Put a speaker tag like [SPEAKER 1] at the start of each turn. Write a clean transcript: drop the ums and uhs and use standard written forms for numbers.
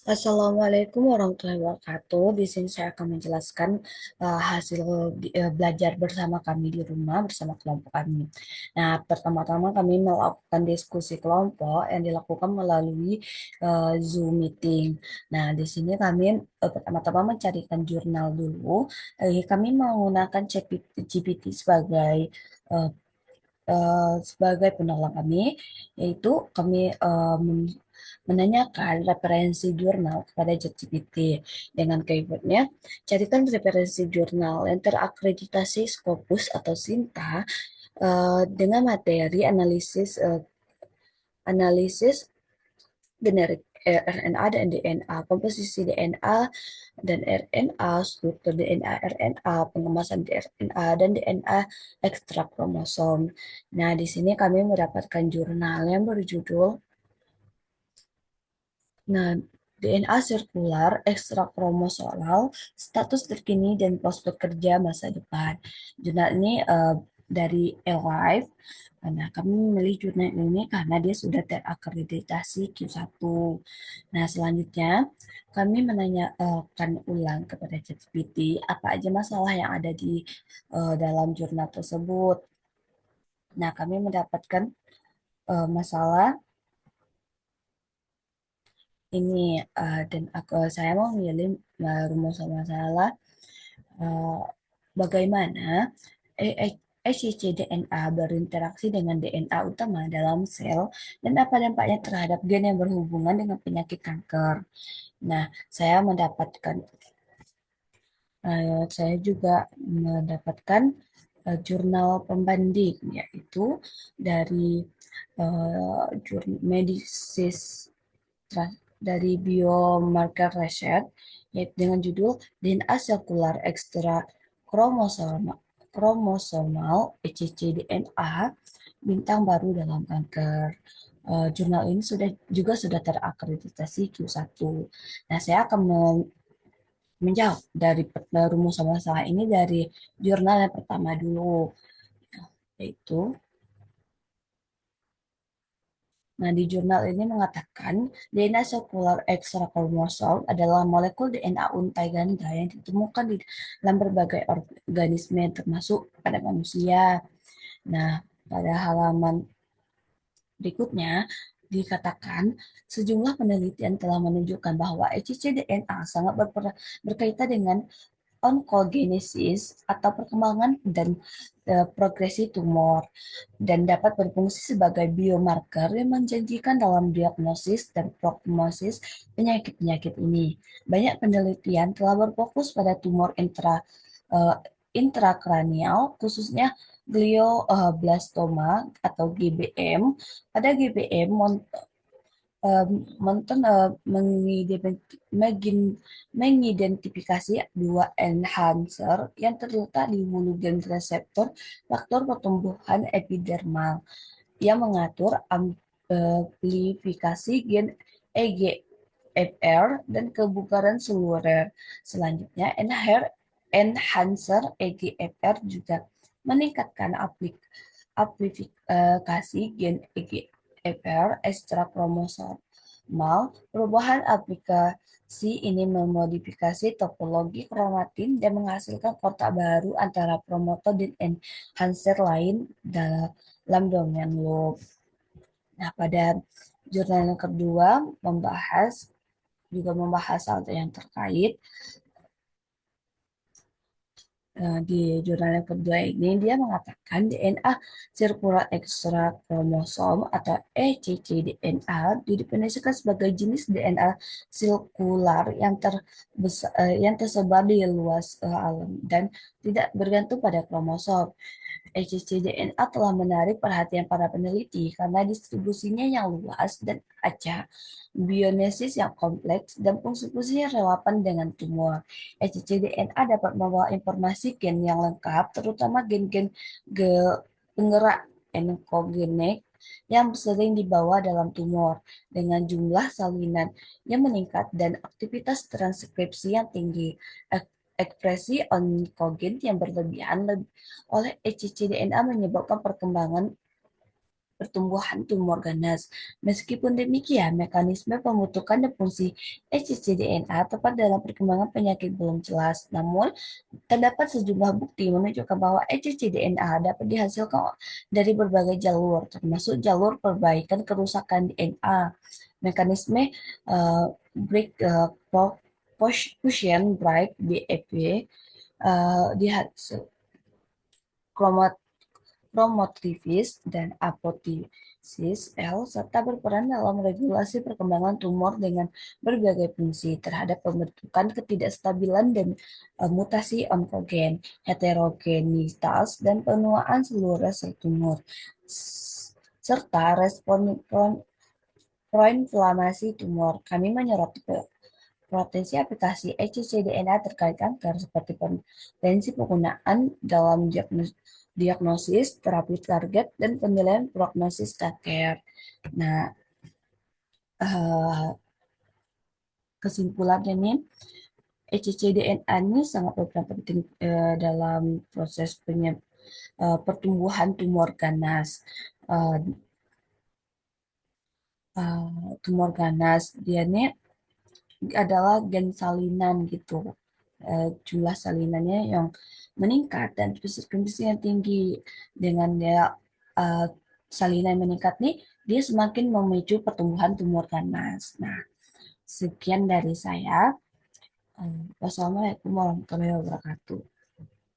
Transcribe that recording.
[SPEAKER 1] Assalamualaikum warahmatullahi wabarakatuh. Di sini saya akan menjelaskan hasil belajar bersama kami di rumah bersama kelompok kami. Nah, pertama-tama kami melakukan diskusi kelompok yang dilakukan melalui Zoom meeting. Nah, di sini kami pertama-tama mencarikan jurnal dulu. Kami menggunakan GPT eh, sebagai penolong kami, yaitu kami menanyakan referensi jurnal kepada ChatGPT dengan keywordnya, carikan referensi jurnal yang terakreditasi Scopus atau Sinta dengan materi analisis generik RNA dan DNA, komposisi DNA dan RNA, struktur DNA, RNA, pengemasan RNA, dan DNA ekstra kromosom. Nah, di sini kami mendapatkan jurnal yang berjudul Nah, DNA sirkular ekstra kromosomal, status terkini dan prospek kerja masa depan. Jurnal ini dari Elife. Nah, kami memilih jurnal ini karena dia sudah terakreditasi Q1. Nah, selanjutnya kami menanyakan ulang kepada ChatGPT apa aja masalah yang ada di dalam jurnal tersebut. Nah, kami mendapatkan masalah ini dan saya mau memilih rumus masalah eh, bagaimana cccDNA berinteraksi dengan DNA utama dalam sel dan apa dampaknya terhadap gen yang berhubungan dengan penyakit kanker. Nah, saya juga mendapatkan jurnal pembanding yaitu dari Medicis dari biomarker research yaitu dengan judul DNA sekular ekstra kromosomal kromosomal ECC-DNA bintang baru dalam kanker. Jurnal ini sudah terakreditasi Q1. Nah, saya akan menjawab dari rumus masalah ini dari jurnal yang pertama dulu, yaitu Nah, di jurnal ini mengatakan DNA sekular ekstrakromosom adalah molekul DNA untai ganda yang ditemukan di dalam berbagai organisme termasuk pada manusia. Nah, pada halaman berikutnya dikatakan sejumlah penelitian telah menunjukkan bahwa cccDNA sangat berkaitan dengan oncogenesis atau perkembangan dan progresi tumor dan dapat berfungsi sebagai biomarker yang menjanjikan dalam diagnosis dan prognosis penyakit-penyakit ini. Banyak penelitian telah berfokus pada tumor eh, intrakranial, khususnya glioblastoma atau GBM. Pada GBM, eh, Monton mengidentifikasi dua enhancer yang terletak di hulu gen reseptor faktor pertumbuhan epidermal yang mengatur amplifikasi gen EGFR dan kebugaran seluler. Selanjutnya, enhancer EGFR juga meningkatkan amplifikasi gen EGFR ekstrakromosomal. Perubahan aplikasi ini memodifikasi topologi kromatin dan menghasilkan kotak baru antara promotor dan enhancer lain dalam domain loop. Nah, pada jurnal yang kedua membahas hal yang terkait di jurnal yang kedua ini dia mengatakan DNA sirkular ekstra kromosom atau cccDNA didefinisikan sebagai jenis DNA sirkular yang tersebar di luas alam dan tidak bergantung pada kromosom. cccDNA telah menarik perhatian para peneliti karena distribusinya yang luas dan acak, bionesis yang kompleks, dan fungsi-fungsi yang relevan dengan tumor. cccDNA dapat membawa informasi gen yang lengkap, terutama gen-gen penggerak enkogenik yang sering dibawa dalam tumor dengan jumlah salinan yang meningkat dan aktivitas transkripsi yang tinggi. Ekspresi onkogen yang berlebihan oleh cccDNA menyebabkan perkembangan pertumbuhan tumor ganas. Meskipun demikian, mekanisme pembentukan dan fungsi cccDNA tepat dalam perkembangan penyakit belum jelas. Namun, terdapat sejumlah bukti menunjukkan bahwa cccDNA dapat dihasilkan dari berbagai jalur, termasuk jalur perbaikan kerusakan DNA. Mekanisme break fusion break BFB dihasil kromotrifis dan apoteosis L serta berperan dalam regulasi perkembangan tumor dengan berbagai fungsi terhadap pembentukan ketidakstabilan dan mutasi onkogen, heterogenitas dan penuaan seluruh sel tumor serta respon proinflamasi tumor. Kami menyoroti potensi aplikasi cccDNA terkait kanker seperti potensi penggunaan dalam diagnosis, terapi target, dan penilaian prognosis kanker. Nah, eh, kesimpulannya nih, cccDNA ini sangat berperan penting dalam proses pertumbuhan tumor ganas. Eh, Tumor ganas, dia nih adalah gen salinan gitu. Jumlah salinannya yang meningkat dan frekuensi yang tinggi dengan dia eh, salinan meningkat nih dia semakin memicu pertumbuhan tumor ganas. Nah, sekian dari saya. Wassalamualaikum warahmatullahi wabarakatuh.